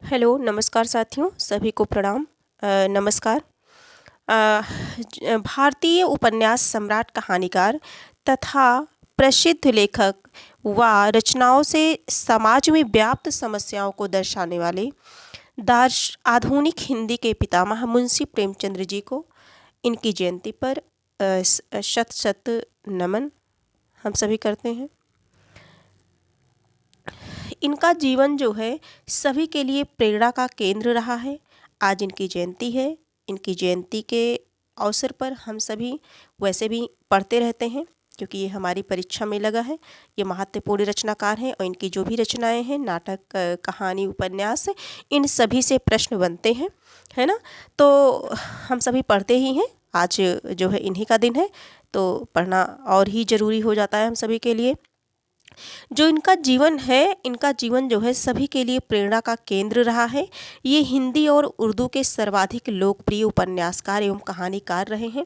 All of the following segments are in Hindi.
हेलो, नमस्कार साथियों, सभी को प्रणाम। नमस्कार। भारतीय उपन्यास सम्राट, कहानीकार तथा प्रसिद्ध लेखक व रचनाओं से समाज में व्याप्त समस्याओं को दर्शाने वाले दार्श आधुनिक हिंदी के पितामह मुंशी प्रेमचंद्र जी को इनकी जयंती पर शत शत नमन हम सभी करते हैं। इनका जीवन जो है सभी के लिए प्रेरणा का केंद्र रहा है। आज इनकी जयंती है। इनकी जयंती के अवसर पर हम सभी वैसे भी पढ़ते रहते हैं, क्योंकि ये हमारी परीक्षा में लगा है। ये महत्वपूर्ण रचनाकार हैं और इनकी जो भी रचनाएं हैं, नाटक, कहानी, उपन्यास, इन सभी से प्रश्न बनते हैं, है ना। तो हम सभी पढ़ते ही हैं। आज जो है इन्हीं का दिन है, तो पढ़ना और ही ज़रूरी हो जाता है हम सभी के लिए। जो इनका जीवन है, इनका जीवन जो है सभी के लिए प्रेरणा का केंद्र रहा है। ये हिंदी और उर्दू के सर्वाधिक लोकप्रिय उपन्यासकार एवं कहानीकार रहे हैं।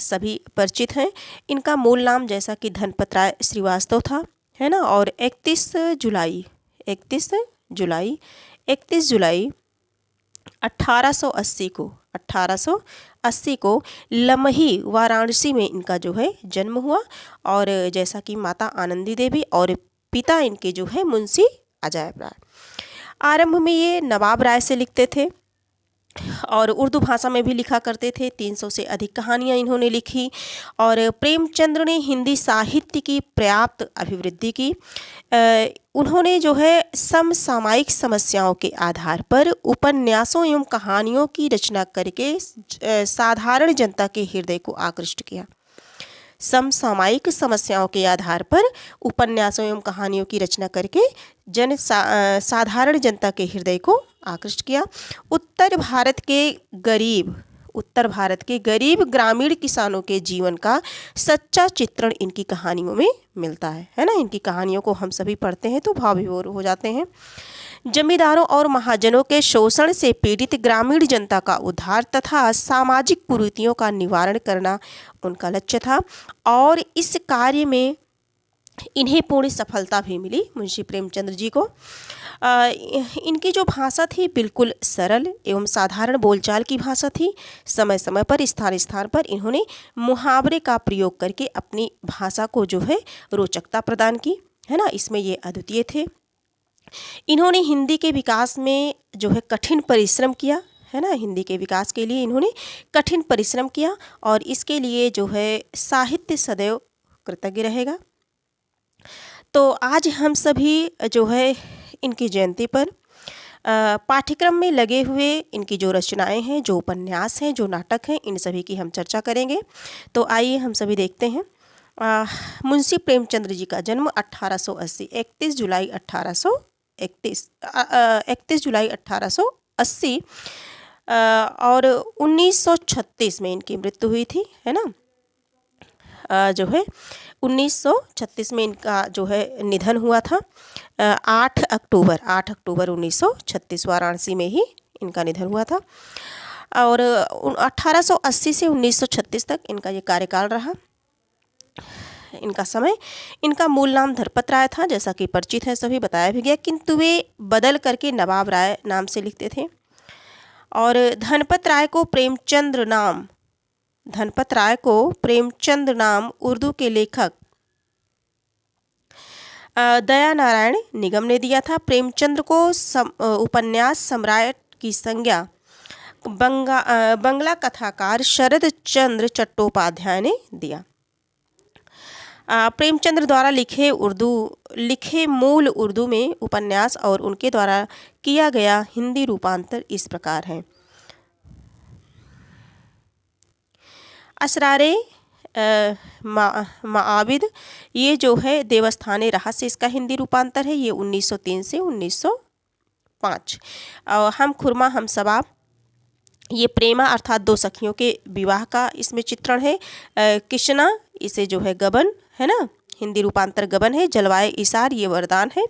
सभी परिचित हैं। इनका मूल नाम जैसा कि धनपत राय श्रीवास्तव था, है ना। और 31 जुलाई 1880 को लमही वाराणसी में इनका जो है जन्म हुआ। और जैसा कि माता आनंदी देवी और पिता इनके जो है मुंशी अजायब राय। आरंभ में ये नवाब राय से लिखते थे और उर्दू भाषा में भी लिखा करते थे। 300 से अधिक कहानियाँ इन्होंने लिखी और प्रेमचंद्र ने हिंदी साहित्य की पर्याप्त अभिवृद्धि की। उन्होंने जो है समसामयिक समस्याओं के आधार पर उपन्यासों एवं कहानियों की रचना करके साधारण जनता के हृदय को आकृष्ट किया। समसामयिक समस्याओं के आधार पर उपन्यासों एवं कहानियों की रचना करके साधारण जनता के हृदय को आकृष्ट किया। उत्तर भारत के गरीब ग्रामीण किसानों के जीवन का सच्चा चित्रण इनकी कहानियों में मिलता है ना। इनकी कहानियों को हम सभी पढ़ते हैं तो भाव विभोर हो जाते हैं। जमींदारों और महाजनों के शोषण से पीड़ित ग्रामीण जनता का उद्धार तथा सामाजिक कुरीतियों का निवारण करना उनका लक्ष्य था और इस कार्य में इन्हें पूर्ण सफलता भी मिली मुंशी प्रेमचंद्र जी को। इनकी जो भाषा थी बिल्कुल सरल एवं साधारण बोलचाल की भाषा थी। समय समय पर स्थान पर इन्होंने मुहावरे का प्रयोग करके अपनी भाषा को जो है रोचकता प्रदान की, है ना। इसमें ये अद्वितीय थे। इन्होंने हिंदी के विकास में जो है कठिन परिश्रम किया, है ना। हिंदी के विकास के लिए इन्होंने कठिन परिश्रम किया और इसके लिए जो है साहित्य सदैव कृतज्ञ रहेगा। तो आज हम सभी जो है इनकी जयंती पर पाठ्यक्रम में लगे हुए इनकी जो रचनाएं हैं, जो उपन्यास हैं, जो नाटक हैं, इन सभी की हम चर्चा करेंगे। तो आइए हम सभी देखते हैं। मुंशी प्रेमचंद्र जी का जन्म 1880 31 जुलाई 1880 और 1936 में इनकी मृत्यु हुई थी, है ना। जो है 1936 में इनका जो है निधन हुआ था। 8 अक्टूबर 1936 वाराणसी में ही इनका निधन हुआ था। और 1880 से 1936 तक इनका ये कार्यकाल रहा। इनका समय, इनका मूल नाम धनपत राय था, जैसा कि परिचित है, सभी बताया भी गया, किंतु वे बदल करके नवाब राय नाम से लिखते थे। और धनपत राय को प्रेमचंद नाम उर्दू के लेखक दया नारायण निगम ने दिया था। प्रेमचंद्र को उपन्यास सम्राट की संज्ञा बंगला कथाकार शरद चंद्र चट्टोपाध्याय ने दिया। प्रेमचंद्र द्वारा लिखे मूल उर्दू में उपन्यास और उनके द्वारा किया गया हिंदी रूपांतर इस प्रकार है। असरारे माआबिद, ये जो है देवस्थाने रहस्य, इसका हिंदी रूपांतर है। ये 1903 से 1905। हम खुरमा हम सवाब, ये प्रेमा अर्थात दो सखियों के विवाह का इसमें चित्रण है। किशना, इसे जो है गबन, है ना, हिंदी रूपांतर गबन है। जलवाए इसार, ये वरदान है।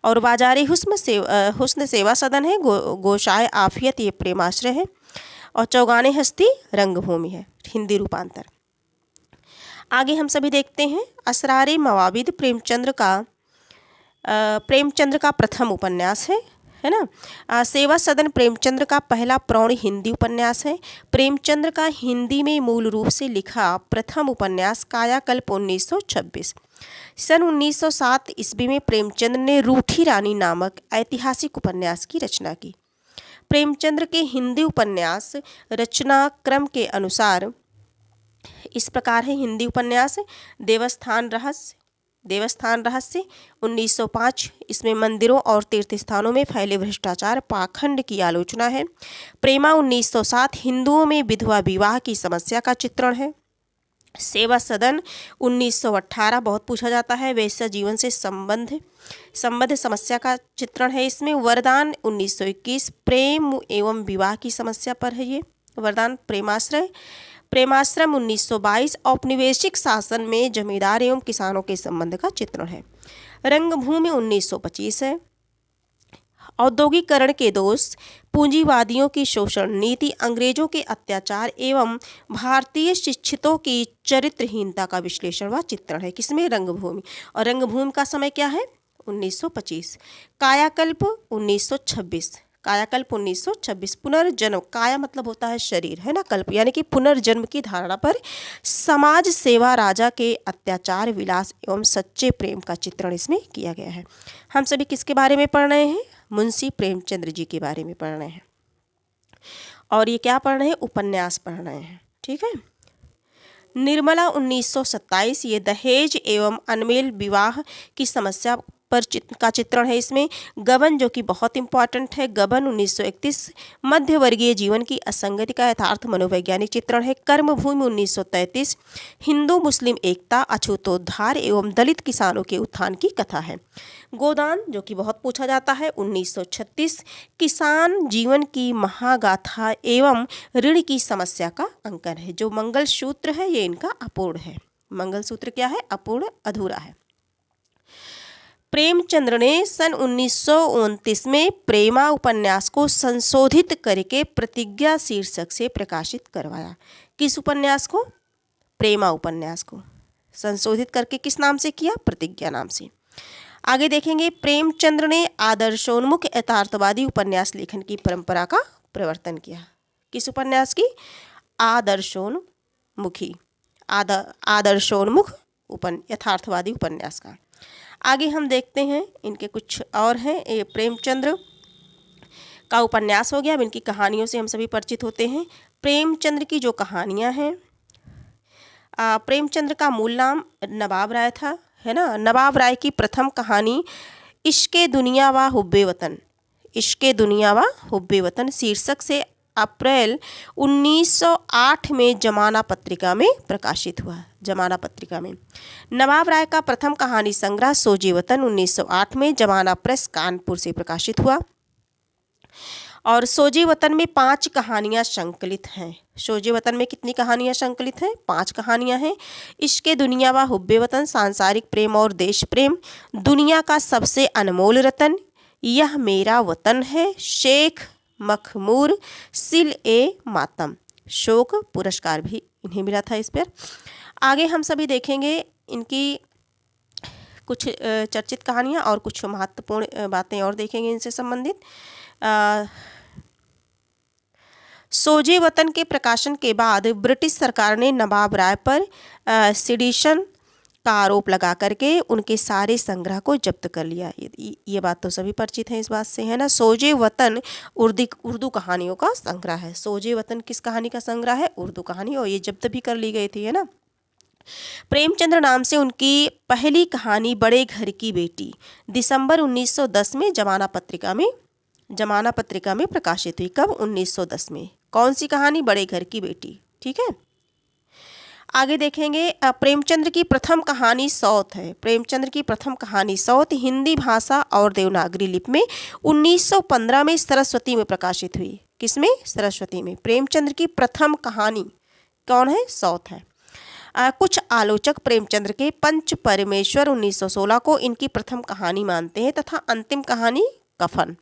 और बाजारे हुस्न सेवा सदन है। गोशाए आफियत, ये प्रेमाश्रय है। और चौगाने हस्ती रंगभूमि है, हिंदी रूपांतर। आगे हम सभी देखते हैं। असरारे मवाबिद प्रेमचंद्र का प्रथम उपन्यास है है ना। सेवा सदन प्रेमचंद्र का पहला प्रौढ़ हिंदी उपन्यास है। प्रेमचंद्र का हिंदी में मूल रूप से लिखा प्रथम उपन्यास कायाकल्प 1926। सन 1907 ईस्वी में प्रेमचंद्र ने रूठी रानी नामक ऐतिहासिक उपन्यास की रचना की। प्रेमचंद्र के हिंदी उपन्यास रचना क्रम के अनुसार इस प्रकार है। हिंदी उपन्यास देवस्थान रहस्य 1905, इसमें मंदिरों और तीर्थ स्थानों में फैले भ्रष्टाचार पाखंड की आलोचना है। प्रेमा 1907 हिंदुओं में विधवा विवाह की समस्या का चित्रण है। सेवा सदन 1918 बहुत पूछा जाता है, वैश्य जीवन से संबद्ध समस्या का चित्रण है। इसमें वरदान 1921 प्रेम एवं विवाह की समस्या पर है। ये वरदान प्रेमाश्रम 1922 औपनिवेशिक शासन में जमींदार एवं किसानों के संबंध का चित्रण है। रंगभूमि 1925 है। औद्योगिकरण के दोष, पूंजीवादियों की शोषण नीति, अंग्रेजों के अत्याचार एवं भारतीय शिक्षितों की चरित्रहीनता का विश्लेषण व चित्रण है। किसमें? रंगभूमि। और रंगभूमि का समय क्या है? 1925। कायाकल्प 1926 पुनर्जन्म, काया मतलब होता है शरीर, है ना, कल्प यानी कि पुनर्जन्म की धारणा पर समाज सेवा, राजा के अत्याचार, विलास एवं सच्चे प्रेम का चित्रण इसमें किया गया है। हम सभी किसके बारे में पढ़ रहे हैं? मुंशी प्रेमचंद्र जी के बारे में पढ़ रहे हैं। और ये क्या पढ़ रहे हैं? उपन्यास पढ़ रहे हैं। ठीक है। निर्मला 1927 ये दहेज एवं अनमेल विवाह की समस्या पर का चित्रण है। इसमें गबन जो कि बहुत इंपॉर्टेंट है, गबन 1931 मध्य वर्गीय जीवन की असंगति का यथार्थ मनोवैज्ञानिक चित्रण है। कर्मभूमि 1933 हिंदू मुस्लिम एकता, अछूतोद्धार एवं दलित किसानों के उत्थान की कथा है। गोदान जो कि बहुत पूछा जाता है 1936 किसान जीवन की महागाथा एवं ऋण की समस्या का अंकन है। जो मंगलसूत्र है ये इनका अपूर्ण है। मंगलसूत्र क्या है? अपूर्ण, अधूरा है। प्रेमचंद्र ने सन 1929 में प्रेमा उपन्यास को संशोधित करके प्रतिज्ञा शीर्षक से प्रकाशित करवाया। किस उपन्यास को? प्रेमा उपन्यास को संशोधित करके किस नाम से किया? प्रतिज्ञा नाम से। आगे देखेंगे, प्रेमचंद्र ने आदर्शोन्मुख यथार्थवादी उपन्यास लेखन की परंपरा का प्रवर्तन किया। किस उपन्यास की? आदर्शोन्मुख यथार्थवादी उपन्यास का। आगे हम देखते हैं इनके कुछ और हैं। ये प्रेमचंद्र का उपन्यास हो गया। अब इनकी कहानियों से हम सभी परिचित होते हैं। प्रेमचंद्र की जो कहानियां हैं, प्रेमचंद्र का मूल नाम नवाब राय था, है ना। नवाब राय की प्रथम कहानी इश्के दुनिया व हुब्बे वतन शीर्षक से अप्रैल 1908 में जमाना पत्रिका में प्रकाशित हुआ। जमाना पत्रिका में। नवाब राय का प्रथम कहानी संग्रह सोजे वतन 1908 में जमाना प्रेस कानपुर से प्रकाशित हुआ। और सोजे वतन में 5 कहानियां संकलित हैं। सोजे वतन में कितनी कहानियां संकलित हैं? 5 कहानियां हैं। इश्के दुनिया व हुब्बे वतन, सांसारिक प्रेम और देश प्रेम, दुनिया का सबसे अनमोल रतन, यह मेरा वतन है, शेख मखमूर, सिल ए मातम, शोक पुरस्कार भी इन्हें मिला था इस पर। आगे हम सभी देखेंगे इनकी कुछ चर्चित कहानियाँ और कुछ महत्वपूर्ण बातें और देखेंगे इनसे संबंधित। सोजे वतन के प्रकाशन के बाद ब्रिटिश सरकार ने नवाब राय पर सेडिशन का आरोप लगा करके उनके सारे संग्रह को जब्त कर लिया। ये बात तो सभी परिचित है इस बात से, है ना। सोजे वतन उर्दू कहानियों का संग्रह है। सोजे वतन किस कहानी का संग्रह है? उर्दू कहानी, और ये जब्त भी कर ली गई थी, है ना। प्रेमचंद्र नाम से उनकी पहली कहानी बड़े घर की बेटी दिसंबर 1910 में जमाना पत्रिका में प्रकाशित हुई। कब? 1910 में। कौन सी कहानी? बड़े घर की बेटी। ठीक है। आगे देखेंगे, प्रेमचंद्र की प्रथम कहानी सौत है। प्रेमचंद्र की प्रथम कहानी सौत हिंदी भाषा और देवनागरी लिपि में 1915 में सरस्वती में प्रकाशित हुई। किसमें? सरस्वती में। प्रेमचंद्र की प्रथम कहानी कौन है? सौत है। कुछ आलोचक प्रेमचंद्र के पंच परमेश्वर 1916 को इनकी प्रथम कहानी मानते हैं तथा अंतिम कहानी कफन।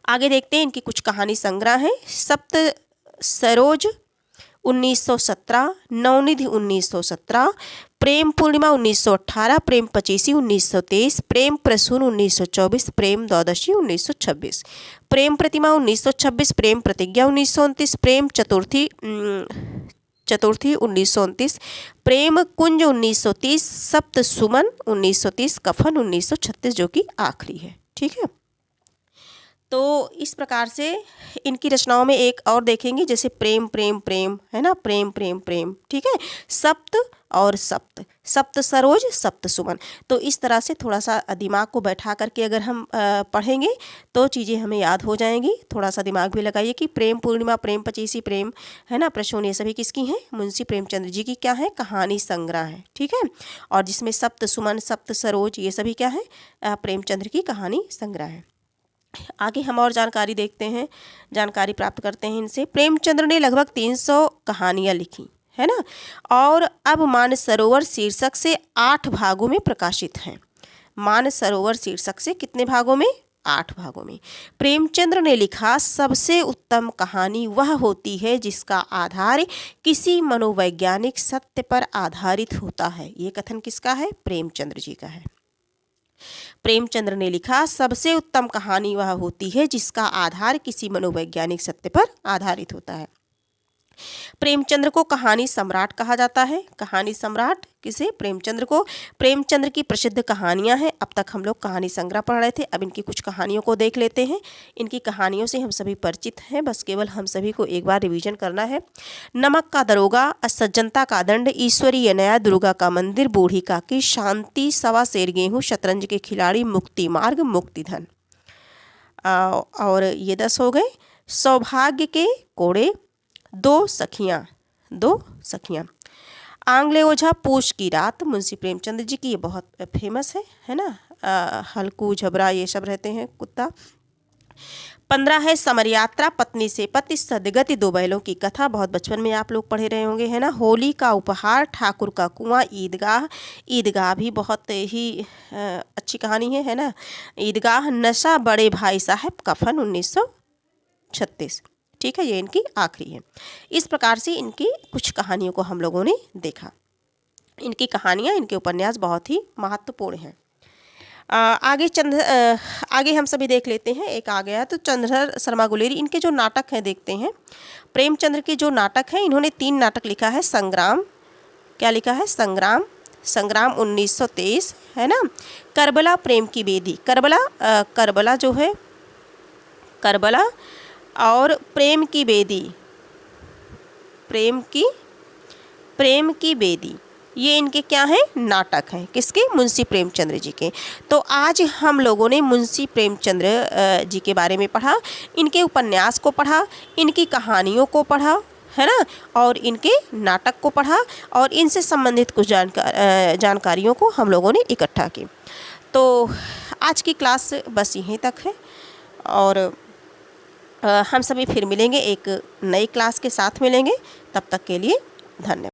आगे देखते हैं इनकी कुछ कहानी संग्रह हैं। सप्त सरोज 1917, नवनिधि 1917, प्रेम पूर्णिमा 1918, प्रेम पचीसी 1923, प्रेम प्रसून 1924, प्रेम द्वादशी 1926, प्रेम प्रतिमा 1926, प्रेम प्रतिज्ञा 1929, प्रेम चतुर्थी 1929, प्रेम कुंज 1930, सप्त सुमन 1930, कफन 1936 जो कि आखिरी है। ठीक है, तो इस प्रकार से इनकी रचनाओं में एक और देखेंगे, जैसे प्रेम प्रेम प्रेम है ना, प्रेम प्रेम प्रेम। ठीक है, सप्त और सप्त, सप्त सरोज सप्त सुमन। तो इस तरह से थोड़ा सा दिमाग को बैठा करके अगर हम पढ़ेंगे तो चीज़ें हमें याद हो जाएंगी। थोड़ा सा दिमाग भी लगाइए कि प्रेम पूर्णिमा, प्रेम पचीसी, प्रेम है ना, प्रसून, ये सभी किसकी हैं? मुंशी प्रेमचंद्र जी की क्या है? कहानी संग्रह है। ठीक है, और जिसमें सप्त सुमन, सप्त सरोज, ये सभी क्या है? प्रेमचंद्र की कहानी संग्रह है। आगे हम और जानकारी देखते हैं, जानकारी प्राप्त करते हैं इनसे। प्रेमचंद्र ने लगभग 300 कहानियाँ लिखी है ना, और अब मानसरोवर शीर्षक से 8 भागों में प्रकाशित हैं। मानसरोवर शीर्षक से कितने भागों में? 8 भागों में। प्रेमचंद्र ने लिखा, सबसे उत्तम कहानी वह होती है जिसका आधार किसी मनोवैज्ञानिक सत्य पर आधारित होता है। ये कथन किसका है? प्रेमचंद्र जी का है। प्रेमचंद्र ने लिखा, सबसे उत्तम कहानी वह होती है जिसका आधार किसी मनोवैज्ञानिक सत्य पर आधारित होता है। प्रेमचंद्र को कहानी सम्राट कहा जाता है। कहानी सम्राट किसे? प्रेमचंद्र को। प्रेमचंद्र की प्रसिद्ध कहानियां हैं। अब तक हम लोग कहानी संग्रह पढ़ रहे थे, अब इनकी कुछ कहानियों को देख लेते हैं। इनकी कहानियों से हम सभी परिचित हैं, बस केवल हम सभी को एक बार रिवीजन करना है। नमक का दरोगा, असज्जनता का दंड, ईश्वरीय न्याय, दुर्गा का मंदिर, बूढ़ी काकी, शांति, सवा सेर गेहूँ, शतरंज के खिलाड़ी, मुक्ति मार्ग, मुक्तिधन, और ये 10 हो गए। सौभाग्य के कोड़े, दो सखियाँ, आंगले ओझा, पूछ की रात, मुंशी प्रेमचंद्र जी की, ये बहुत फेमस है ना। हल्कू झबरा ये सब रहते हैं कुत्ता। 15 है समर यात्रा, पत्नी से पति, सदगति, दो बैलों की कथा, बहुत बचपन में आप लोग पढ़े रहे होंगे है ना। होली का उपहार, ठाकुर का कुआं, ईदगाह भी बहुत ही अच्छी कहानी है ना। ईदगाह, नशा, बड़े भाई साहब, कफन 1936। ठीक है, ये इनकी आखिरी है। इस प्रकार से इनकी कुछ कहानियों को हम लोगों ने देखा। इनकी कहानियाँ, इनके उपन्यास बहुत ही महत्वपूर्ण हैं। आगे हम सभी देख लेते हैं। एक आ गया तो चंद्रधर शर्मा गुलेरी, इनके जो नाटक हैं देखते हैं। प्रेमचंद्र के जो नाटक हैं, इन्होंने 3 नाटक लिखा है। संग्राम, क्या लिखा है? संग्राम 1923 है ना। करबला, प्रेम की बेदी, करबला जो है, करबला और प्रेम की बेदी, ये इनके क्या हैं? नाटक हैं। किसके? मुंशी प्रेमचंद्र जी के। तो आज हम लोगों ने मुंशी प्रेमचंद्र जी के बारे में पढ़ा, इनके उपन्यास को पढ़ा, इनकी कहानियों को पढ़ा है ना, और इनके नाटक को पढ़ा, और इनसे संबंधित कुछ जानकारियों को हम लोगों ने इकट्ठा की। तो आज की क्लास बस यहीं तक है, और हम सभी फिर मिलेंगे, एक नई क्लास के साथ मिलेंगे। तब तक के लिए धन्यवाद।